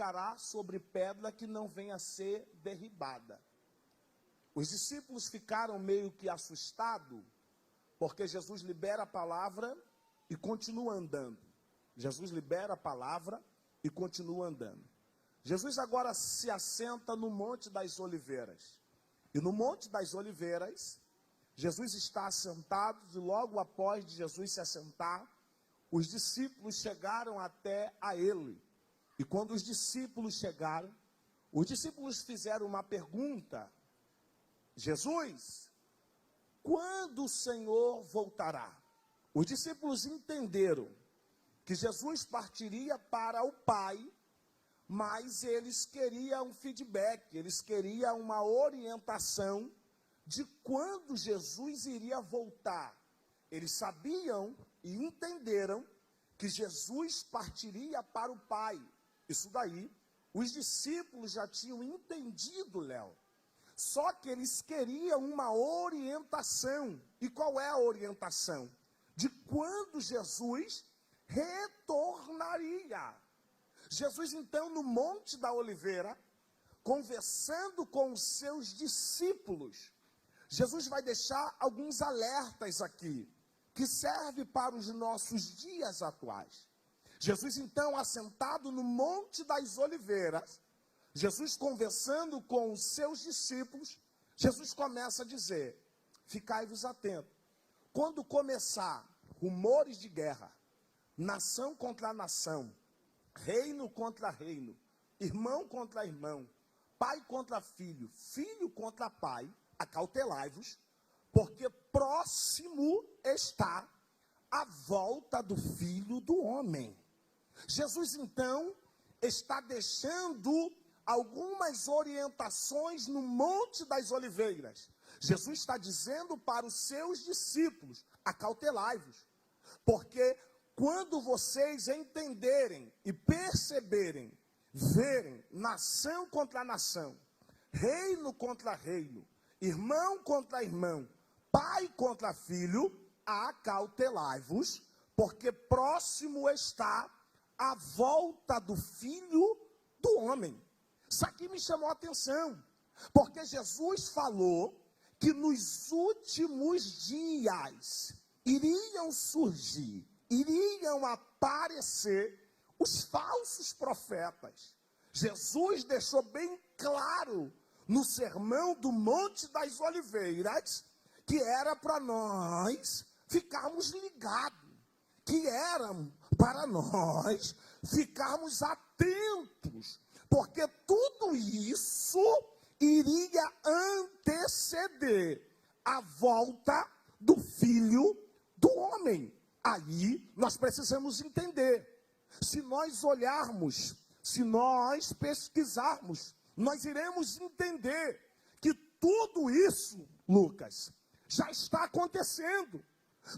ficará sobre pedra que não venha a ser derribada. Os discípulos ficaram meio que assustados, porque Jesus libera a palavra e continua andando. Jesus libera a palavra e continua andando. Jesus agora se assenta no Monte das Oliveiras. E no Monte das Oliveiras, Jesus está assentado e logo após de Jesus se assentar, os discípulos chegaram até a ele. E quando os discípulos chegaram, os discípulos fizeram uma pergunta: Jesus, quando o Senhor voltará? Os discípulos entenderam que Jesus partiria para o Pai, mas eles queriam um feedback, eles queriam uma orientação de quando Jesus iria voltar. Eles sabiam e entenderam que Jesus partiria para o Pai. Isso daí, os discípulos já tinham entendido, Léo. Só que eles queriam uma orientação. E qual é a orientação? De quando Jesus retornaria. Jesus, então, no Monte da Oliveira, conversando com os seus discípulos, Jesus vai deixar alguns alertas aqui, que servem para os nossos dias atuais. Jesus, então, assentado no Monte das Oliveiras, Jesus conversando com os seus discípulos, Jesus começa a dizer: ficai-vos atentos. Quando começar rumores de guerra, nação contra nação, reino contra reino, irmão contra irmão, pai contra filho, filho contra pai, acautelai-vos, porque próximo está a volta do Filho do Homem. Jesus, então, está deixando algumas orientações no Monte das Oliveiras. Jesus está dizendo para os seus discípulos: acautelai-vos, porque quando vocês entenderem e perceberem, verem nação contra nação, reino contra reino, irmão contra irmão, pai contra filho, acautelai-vos, porque próximo está a volta do Filho do Homem. Isso aqui me chamou a atenção, porque Jesus falou que nos últimos dias iriam surgir, iriam aparecer os falsos profetas. Jesus deixou bem claro no Sermão do Monte das Oliveiras que era para nós ficarmos ligados, que era para nós ficarmos atentos, porque tudo isso iria anteceder a volta do Filho do Homem. Aí nós precisamos entender. Se nós olharmos, se nós pesquisarmos, nós iremos entender que tudo isso, Lucas, já está acontecendo.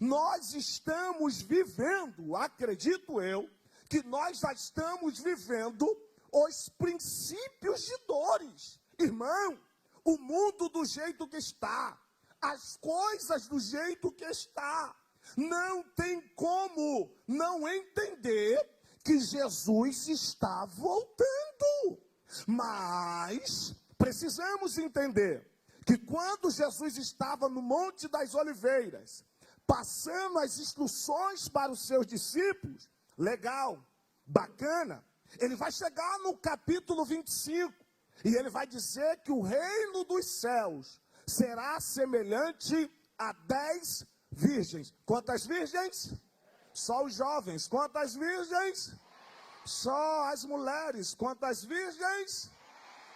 Nós estamos vivendo, acredito eu, que nós já estamos vivendo os princípios de dores. Irmão, o mundo do jeito que está, as coisas do jeito que está, não tem como não entender que Jesus está voltando. Mas precisamos entender que quando Jesus estava no Monte das Oliveiras, passando as instruções para os seus discípulos, legal, bacana, ele vai chegar no capítulo 25, e ele vai dizer que o reino dos céus será semelhante a 10 virgens. Quantas virgens? Só os jovens. Quantas virgens? Só as mulheres. Quantas virgens?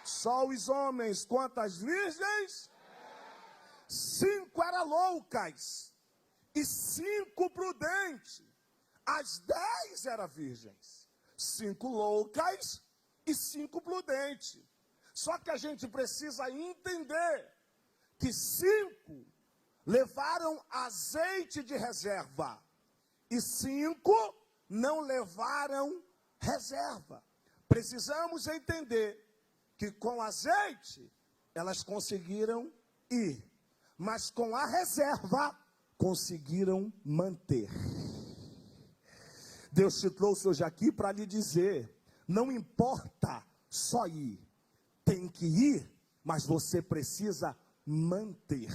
Só os homens. Quantas virgens? 5 eram loucas e 5 prudentes. As 10 eram virgens. 5 loucas e 5 prudentes. Só que a gente precisa entender que 5 levaram azeite de reserva e 5 não levaram reserva. Precisamos entender que com azeite elas conseguiram ir, mas com a reserva conseguiram manter. Deus te trouxe hoje aqui para lhe dizer: Não importa só ir, tem que ir, mas você precisa manter.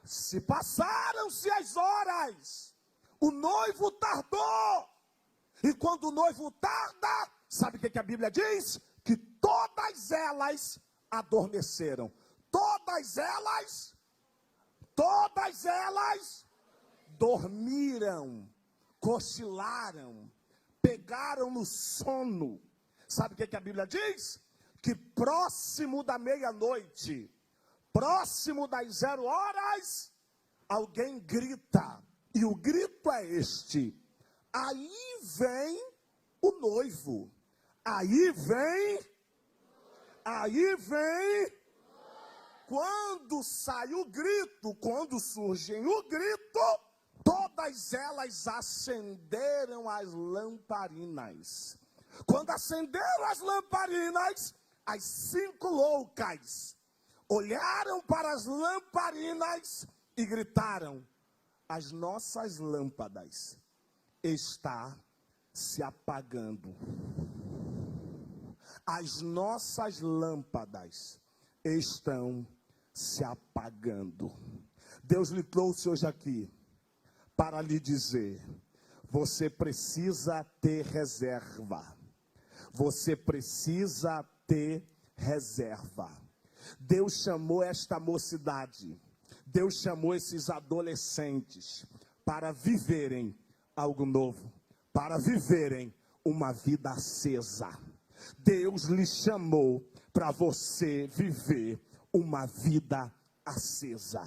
Se passaram-se as horas, o noivo tardou, e quando o noivo tarda, sabe o que a Bíblia diz? Que todas elas adormeceram. Todas elas dormiram, cochilaram, pegaram no sono. Sabe o que a Bíblia diz? Que próximo da meia-noite, próximo das 0 horas, alguém grita. E o grito é este: aí vem o noivo. Aí vem. Quando sai o grito, quando surge o grito, todas elas acenderam as lamparinas. Quando acenderam as lamparinas, as 5 loucas olharam para as lamparinas e gritaram: as nossas lâmpadas estão se apagando. As nossas lâmpadas estão se apagando. Deus lhe trouxe hoje aqui para lhe dizer: você precisa ter reserva. Você precisa ter reserva. Deus chamou esta mocidade, Deus chamou esses adolescentes para viverem algo novo, para viverem uma vida acesa. Deus lhe chamou para você viver uma vida acesa.